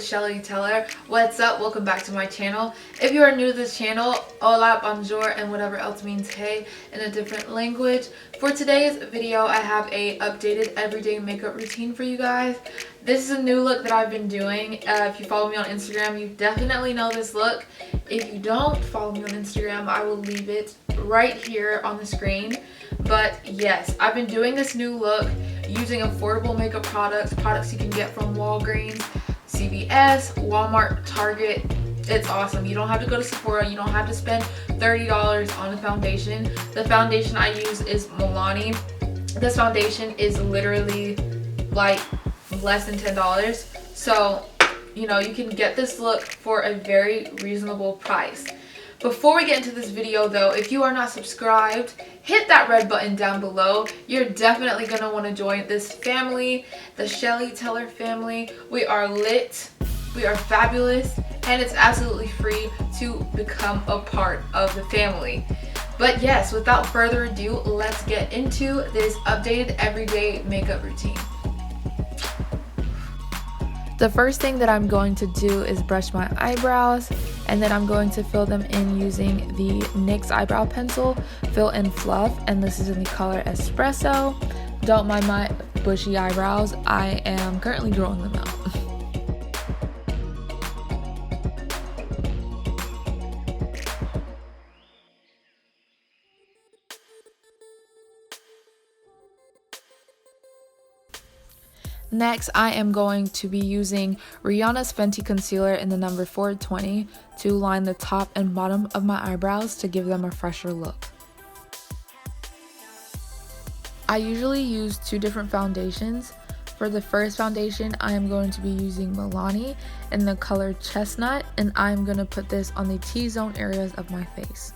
Shelly Teller. What's up? Welcome back to my channel. If you are new to this channel, hola, bonjour, and whatever else means hey in a different language. For today's video, I have a updated everyday makeup routine for you guys. This is a new look that I've been doing. If you follow me on Instagram, you definitely know this look. If you don't follow me on Instagram, I will leave it right here on the screen. But yes, I've been doing this new look using affordable makeup products you can get from Walgreens, CVS, Walmart, Target. It's awesome. You don't have to go to Sephora. You don't have to spend $30 on a foundation. The foundation I use is Milani. This foundation is literally like less than $10. So, you know, you can get this look for a very reasonable price. Before we get into this video though, if you are not subscribed, hit that red button down below. You're definitely going to want to join this family, the Shelly Teller family. We are lit, we are fabulous, and it's absolutely free to become a part of the family. But yes, without further ado, let's get into this updated everyday makeup routine. The first thing that I'm going to do is brush my eyebrows, and then I'm going to fill them in using the NYX eyebrow pencil, Fill and Fluff, and this is in the color Espresso. Don't mind my bushy eyebrows, I am currently growing them out. Next, I am going to be using Rihanna's Fenty Concealer in the number 420 to line the top and bottom of my eyebrows to give them a fresher look. I usually use two different foundations. For the first foundation, I am going to be using Milani in the color Chestnut, and I'm going to put this on the T-zone areas of my face.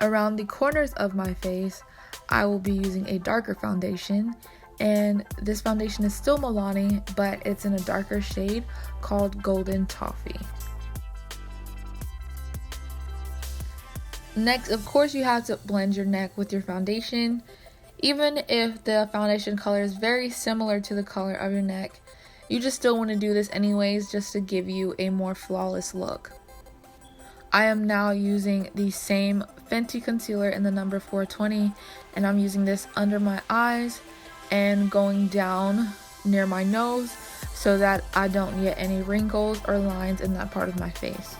Around the corners of my face, I will be using a darker foundation, and this foundation is still Milani, but it's in a darker shade called Golden Toffee. Next, of course, you have to blend your neck with your foundation. Even if the foundation color is very similar to the color of your neck, you just still want to do this anyways, just to give you a more flawless look. I am now using the same Fenty concealer in the number 420, and I'm using this under my eyes and going down near my nose so that I don't get any wrinkles or lines in that part of my face.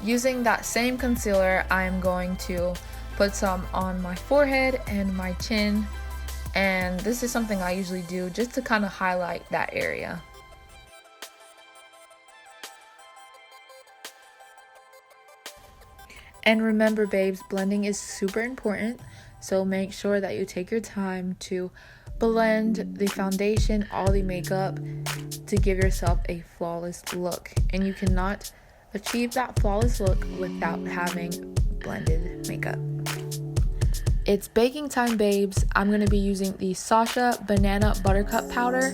Using that same concealer, I am going to put some on my forehead and my chin, and this is something I usually do just to kind of highlight that area. And remember babes, blending is super important, so make sure that you take your time to blend the foundation, all the makeup, to give yourself a flawless look. And you cannot achieve that flawless look without having blended makeup. It's baking time, babes. I'm going to be using the Sasha Banana Buttercup Powder,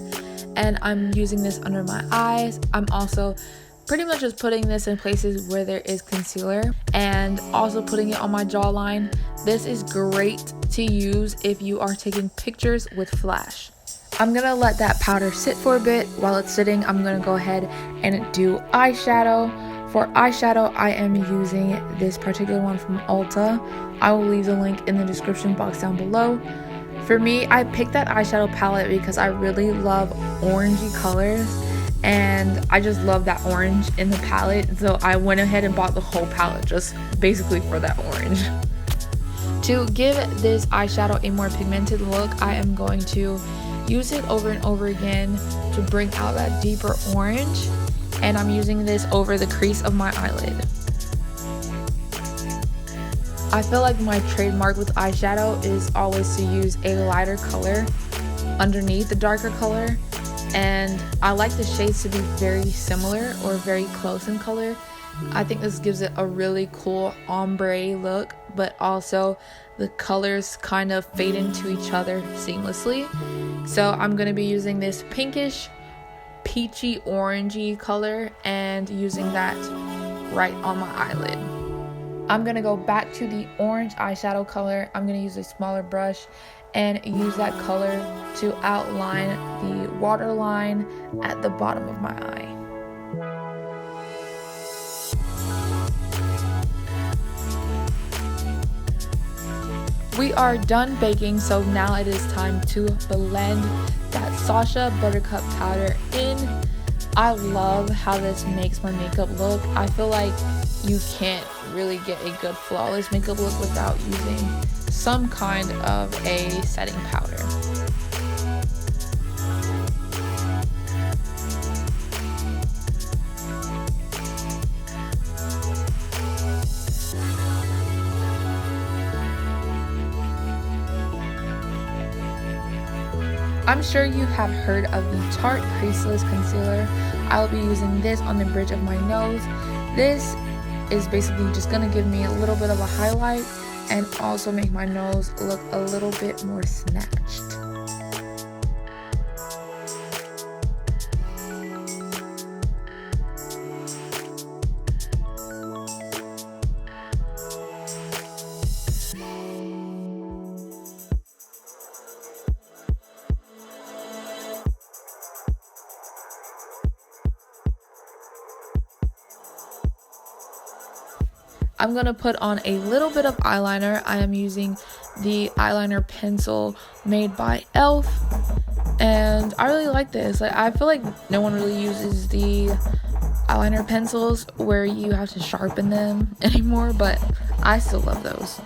and I'm using this under my eyes. I'm also pretty much just putting this in places where there is concealer, and also putting it on my jawline. This is great to use if you are taking pictures with flash. I'm going to let that powder sit for a bit. While it's sitting, I'm going to go ahead and do eyeshadow. For eyeshadow, I am using this particular one from Ulta. I will leave the link in the description box down below. For me, I picked that eyeshadow palette because I really love orangey colors, and I just love that orange in the palette, so I went ahead and bought the whole palette just basically for that orange. To give this eyeshadow a more pigmented look, I am going to use it over and over again to bring out that deeper orange. And I'm using this over the crease of my eyelid. I feel like my trademark with eyeshadow is always to use a lighter color underneath the darker color, and I like the shades to be very similar or very close in color I think this gives it a really cool ombre look, but also the colors kind of fade into each other seamlessly. So I'm going to be using this pinkish, peachy, orangey color and using that right on my eyelid. I'm going to go back to the orange eyeshadow color. I'm going to use a smaller brush and use that color to outline the waterline at the bottom of my eye. We are done baking, so now it is time to blend that Sasha Buttercup powder in. I love how this makes my makeup look. I feel like you can't really get a good flawless makeup look without using some kind of a setting powder. I'm sure you have heard of the Tarte Creaseless Concealer. I'll be using this on the bridge of my nose. This is basically just going to give me a little bit of a highlight and also make my nose look a little bit more snatched. I'm going to put on a little bit of eyeliner. I am using the eyeliner pencil made by e.l.f. and I really like this. I feel like no one really uses the eyeliner pencils where you have to sharpen them anymore, but I still love those.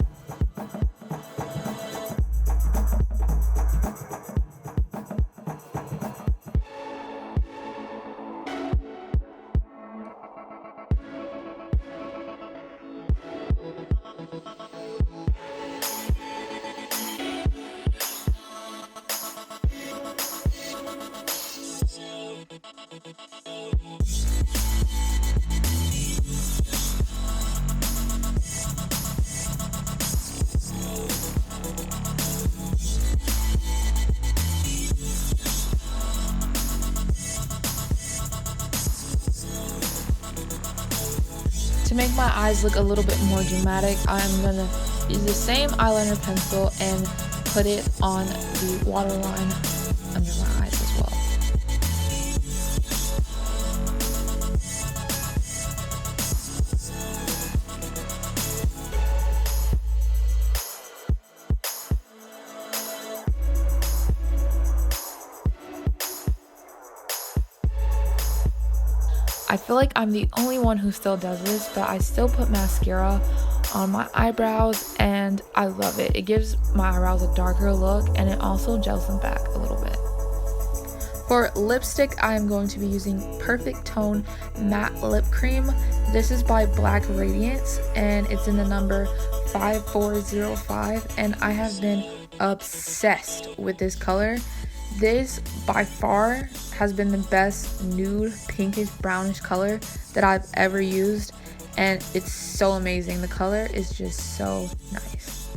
To make my eyes look a little bit more dramatic, I'm going to use the same eyeliner pencil and put it on the waterline under my eyes as well. I feel like I'm the only one who still does this, but I still put mascara on my eyebrows and I love it. It gives my eyebrows a darker look and it also gels them back a little bit. For lipstick, I am going to be using Perfect Tone Matte Lip Cream. This is by Black Radiance and it's in the number 5405 and I have been obsessed with this color. This by far has been the best nude pinkish brownish color that I've ever used and it's so amazing. The color is just so nice.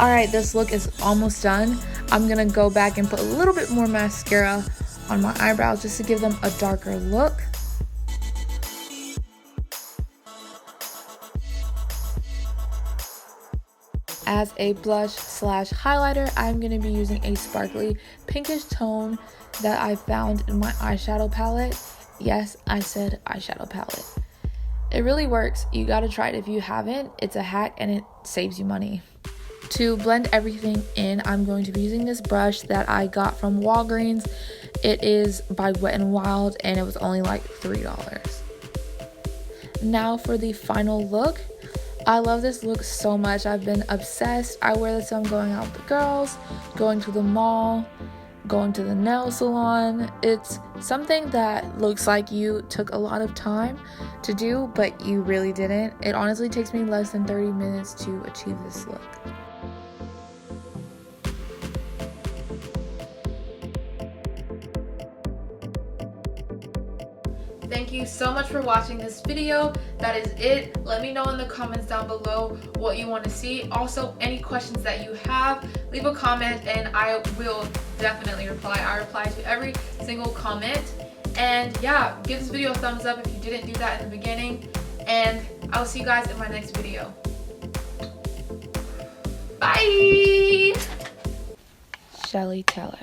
Alright, this look is almost done. I'm gonna go back and put a little bit more mascara on my eyebrows just to give them a darker look. As a blush slash highlighter, I'm gonna be using a sparkly pinkish tone that I found in my eyeshadow palette. Yes, I said eyeshadow palette. It really works. You gotta try it if you haven't. It's a hack and it saves you money. To blend everything in, I'm going to be using this brush that I got from Walgreens. It is by Wet n Wild and it was only like $3. Now for the final look. I love this look so much. I've been obsessed. I wear this when I'm going out with the girls, going to the mall, going to the nail salon. It's something that looks like you took a lot of time to do, but you really didn't. It honestly takes me less than 30 minutes to achieve this look. Thank you so much for watching this video. That is it. Let me know in the comments down below what you want to see. Also, any questions that you have, leave a comment and I will definitely reply. I reply to every single comment. And yeah, give this video a thumbs up if you didn't do that in the beginning. And I'll see you guys in my next video. Bye! Shelly Teller.